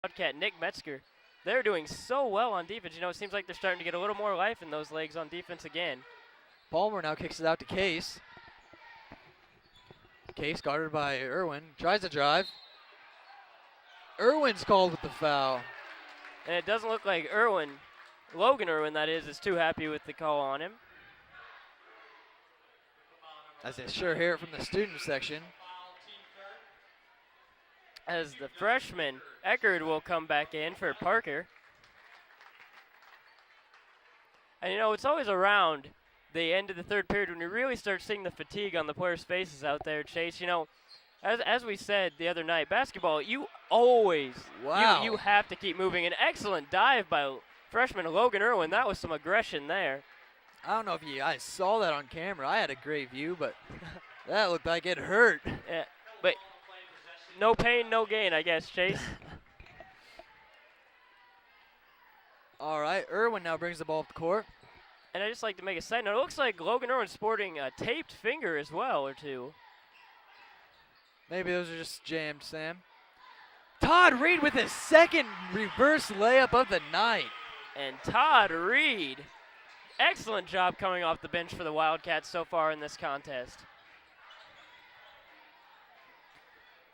Wildcat Nick Metzger. They're doing so well on defense. It seems like they're starting to get a little more life in those legs on defense again. Palmer now kicks it out to Case. Case guarded by Irwin. Tries to drive. Irwin's called with the foul. And it doesn't look like Logan Irwin that is too happy with the call on him. As they sure hear it from the student section. As the freshman, Eckerd will come back in for Parker. And it's always around the end of the third period when you really start seeing the fatigue on the players' faces out there, Chase. As we said the other night, basketball, you always, you have to keep moving. An excellent dive by freshman Logan Irwin. That was some aggression there. I don't know if you guys saw that on camera. I had a great view, but that looked like it hurt. Yeah, but no pain, no gain, I guess, Chase. All right, Irwin now brings the ball up the court. And I just like to make a side note. It looks like Logan Irwin's sporting a taped finger as well, or two. Maybe those are just jammed, Sam. Todd Reed with his second reverse layup of the night. And Todd Reed, excellent job coming off the bench for the Wildcats so far in this contest.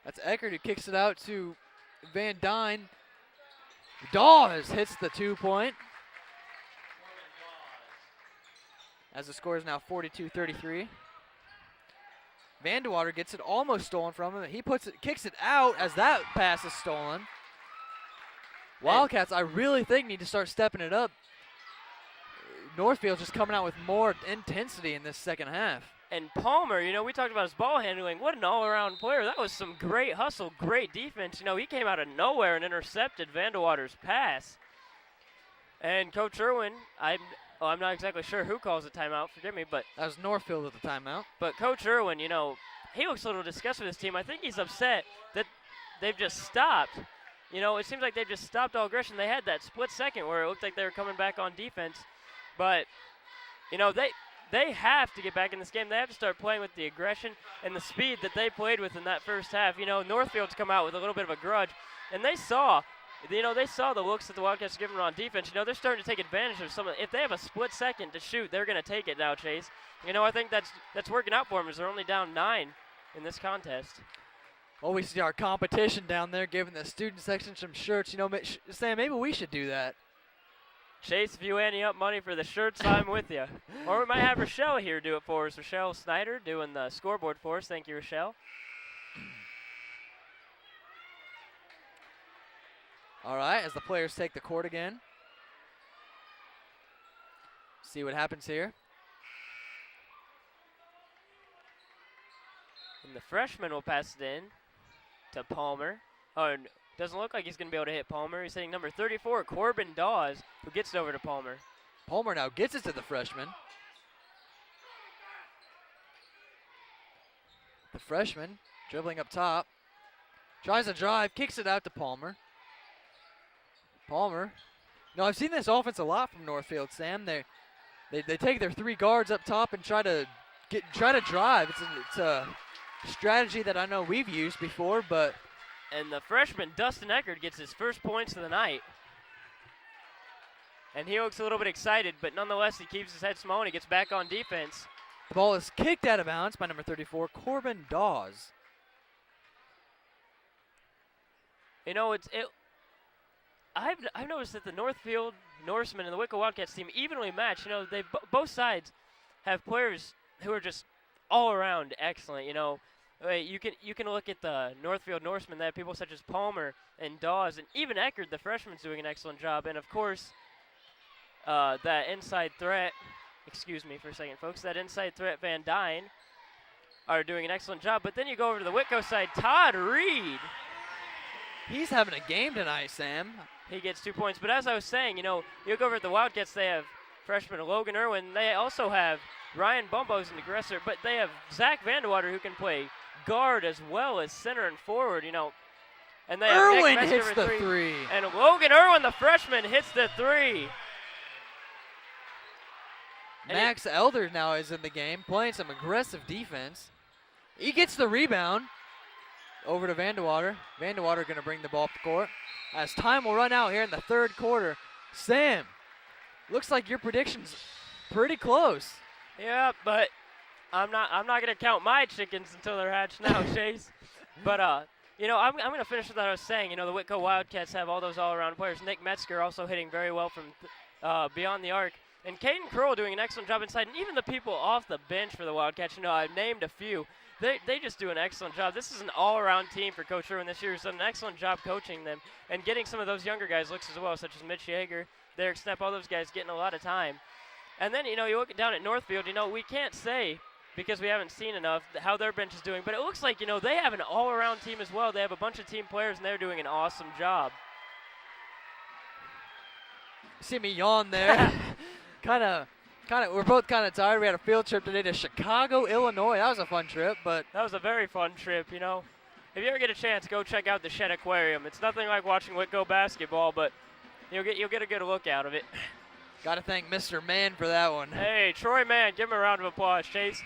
That's Eckert who kicks it out to Van Dyne. Dawes hits the 2-point. As the score is now 42-33. Vandewater gets it almost stolen from him. He kicks it out as that pass is stolen. Wildcats, I really think, need to start stepping it up. Northfield's just coming out with more intensity in this second half. And Palmer, we talked about his ball handling. What an all-around player. That was some great hustle, great defense. He came out of nowhere and intercepted Vandewater's pass. And Coach Irwin, I'm not exactly sure who calls the timeout, forgive me, but that was Northfield at the timeout. But Coach Irwin, he looks a little disgusted with his team. I think he's upset that they've just stopped. It seems like they've just stopped all aggression. They had that split second where it looked like they were coming back on defense. But, they have to get back in this game. They have to start playing with the aggression and the speed that they played with in that first half. Northfield's come out with a little bit of a grudge, and they saw the looks that the Wildcats are giving on defense. They're starting to take advantage of some of. If they have a split second to shoot, they're going to take it now, Chase. I think that's working out for them as they're only down 9 in this contest. Well, we see our competition down there giving the student section some shirts. Sam, maybe we should do that. Chase, if you ante up money for the shirts, I'm with you. Or we might have Rochelle here do it for us. Rochelle Snyder doing the scoreboard for us. Thank you, Rochelle. All right, as the players take the court again. See what happens here. And the freshman will pass it in to Palmer. Oh, doesn't look like he's going to be able to hit Palmer. He's hitting number 34, Corbin Dawes, who gets it over to Palmer. Palmer now gets it to the freshman. The freshman dribbling up top. Tries to drive, kicks it out to Palmer. Palmer. No, I've seen this offense a lot from Northfield, Sam. They take their 3 guards up top and try to drive. It's a strategy that I know we've used before, but. And the freshman, Dustin Eckert, gets his first points of the night. And he looks a little bit excited, but nonetheless, he keeps his head small and he gets back on defense. The ball is kicked out of bounds by number 34, Corbin Dawes. I've noticed that the Northfield Norsemen and the Whitko Wildcats team evenly match. They both sides have players who are just all around excellent. You can look at the Northfield Norsemen. They have people such as Palmer and Dawes, and even Eckert, the freshman's doing an excellent job. And of course, that inside threat. Excuse me for a second, folks. That inside threat, Van Dyne, are doing an excellent job. But then you go over to the Whitko side, Todd Reed. He's having a game tonight, Sam. He gets 2 points. But as I was saying, you look over at the Wildcats, they have freshman Logan Irwin. They also have Ryan Bumbos an aggressor, but they have Zach Vandewater who can play guard as well as center and forward, And they have Irwin Nick hits Metzger the 3. And Logan Irwin, the freshman, hits the 3. Max Elder now is in the game, playing some aggressive defense. He gets the rebound. Over to Vandewater. Vandewater going to bring the ball up the court. As time will run out here in the third quarter. Sam, looks like your prediction's pretty close. Yeah, but I'm not gonna count my chickens until they're hatched now, Chase. But I'm gonna finish with what I was saying. The Whitko Wildcats have all those all-around players. Nick Metzger also hitting very well from beyond the arc, and Caden Curl doing an excellent job inside. And even the people off the bench for the Wildcats. I've named a few. They just do an excellent job. This is an all-around team for Coach Irwin this year. He's done an excellent job coaching them and getting some of those younger guys looks as well, such as Mitch Yeager, Derek Snap, all those guys getting a lot of time. And then, you look down at Northfield, we can't say, because we haven't seen enough, how their bench is doing. But it looks like, they have an all-around team as well. They have a bunch of team players, and they're doing an awesome job. See me yawn there. We're both kind of tired. We had a field trip today to Chicago, Illinois. That was a fun trip, but that was a very fun trip. If you ever get a chance, go check out the Shed Aquarium. It's nothing like watching Whitko basketball, but you'll get a good look out of it. Got to thank Mr. Mann for that one. Hey, Troy Mann, give him a round of applause, Chase.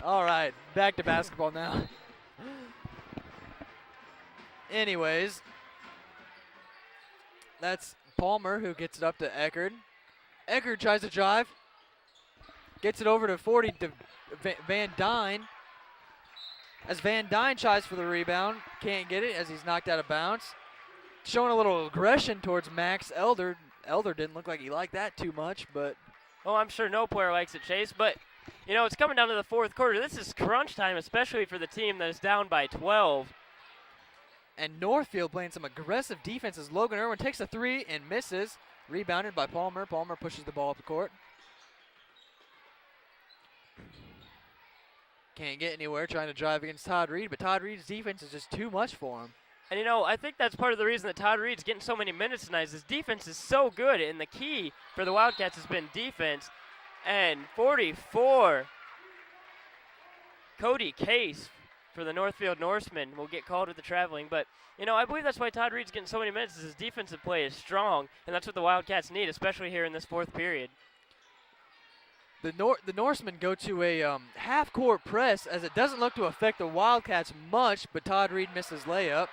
All right, back to basketball now. Anyways, that's Palmer who gets it up to Eckerd. Eckerd tries to drive, gets it over to 40 to Van Dyne. As Van Dyne tries for the rebound, can't get it as he's knocked out of bounds. Showing a little aggression towards Max Elder. Elder didn't look like he liked that too much, but. Oh, I'm sure no player likes it, Chase, but, it's coming down to the fourth quarter. This is crunch time, especially for the team that is down by 12. And Northfield playing some aggressive defense as Logan Irwin takes a three and misses. Rebounded by Palmer. Palmer pushes the ball up the court. Can't get anywhere trying to drive against Todd Reed, but Todd Reed's defense is just too much for him. And, I think that's part of the reason that Todd Reed's getting so many minutes tonight. His defense is so good, and the key for the Wildcats has been defense. And 44, Cody Case for the Northfield Norsemen will get called with the traveling. But, I believe that's why Todd Reed's getting so many minutes is his defensive play is strong, and that's what the Wildcats need, especially here in this fourth period. The Norsemen go to a half-court press as it doesn't look to affect the Wildcats much, but Todd Reed misses layup.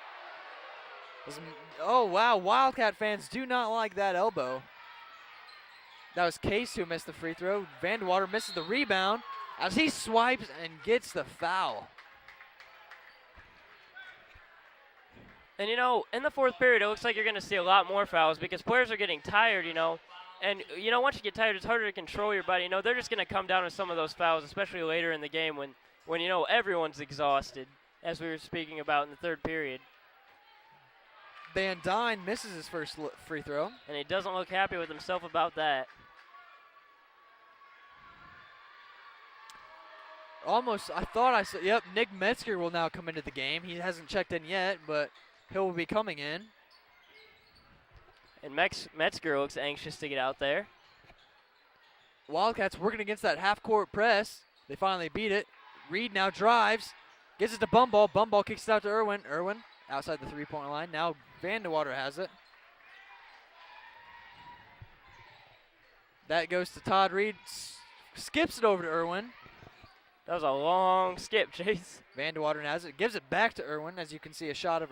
Oh, wow, Wildcat fans do not like that elbow. That was Case who missed the free throw. Vandewater misses the rebound as he swipes and gets the foul. And, in the fourth period, it looks like you're going to see a lot more fouls because players are getting tired, And, once you get tired, it's harder to control your body. They're just going to come down with some of those fouls, especially later in the game when everyone's exhausted, as we were speaking about in the third period. Van Dyne misses his first free throw. And he doesn't look happy with himself about that. Almost, I thought I saw, yep, Nick Metzger will now come into the game. He hasn't checked in yet, but he will be coming in. And Metzger looks anxious to get out there. Wildcats working against that half-court press. They finally beat it. Reed now drives, gets it to Bumball. Bumball kicks it out to Irwin. Irwin outside the three-point line. Now Vandewater has it. That goes to Todd Reed. Skips it over to Irwin. That was a long skip, Chase. Vandewater has it. Gives it back to Irwin. As you can see, a shot of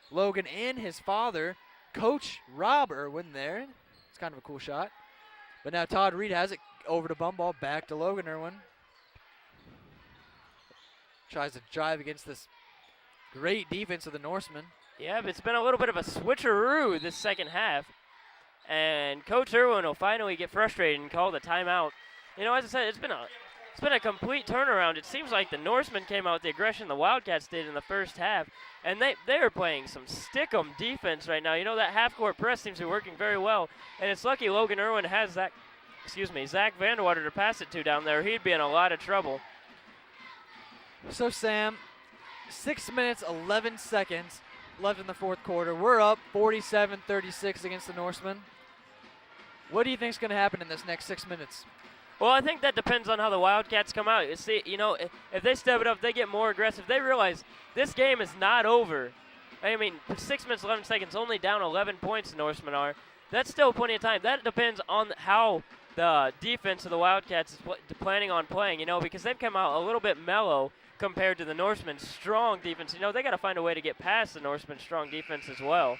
Logan and his father, Coach Rob Irwin there. It's kind of a cool shot. But now Todd Reed has it over to Bumball. Back to Logan Irwin. Tries to drive against this great defense of the Norsemen. Yeah, but it's been a little bit of a switcheroo this second half. And Coach Irwin will finally get frustrated and call the timeout. As I said, it's been a complete turnaround. It seems like the Norsemen came out with the aggression the Wildcats did in the first half, and they are playing some stick-'em defense right now. That half-court press seems to be working very well, and it's lucky Logan Irwin has Zach Vandewater to pass it to down there. He'd be in a lot of trouble. So, Sam, 6 minutes, 11 seconds left in the fourth quarter. We're up 47-36 against the Norsemen. What do you think is going to happen in this next 6 minutes? Well, I think that depends on how the Wildcats come out. You see, if they step it up, they get more aggressive. They realize this game is not over. 6 minutes, 11 seconds, only down 11 points the Norsemen are. That's still plenty of time. That depends on how the defense of the Wildcats is planning on playing, because they've come out a little bit mellow compared to the Norsemen's strong defense. They got to find a way to get past the Norsemen's strong defense as well.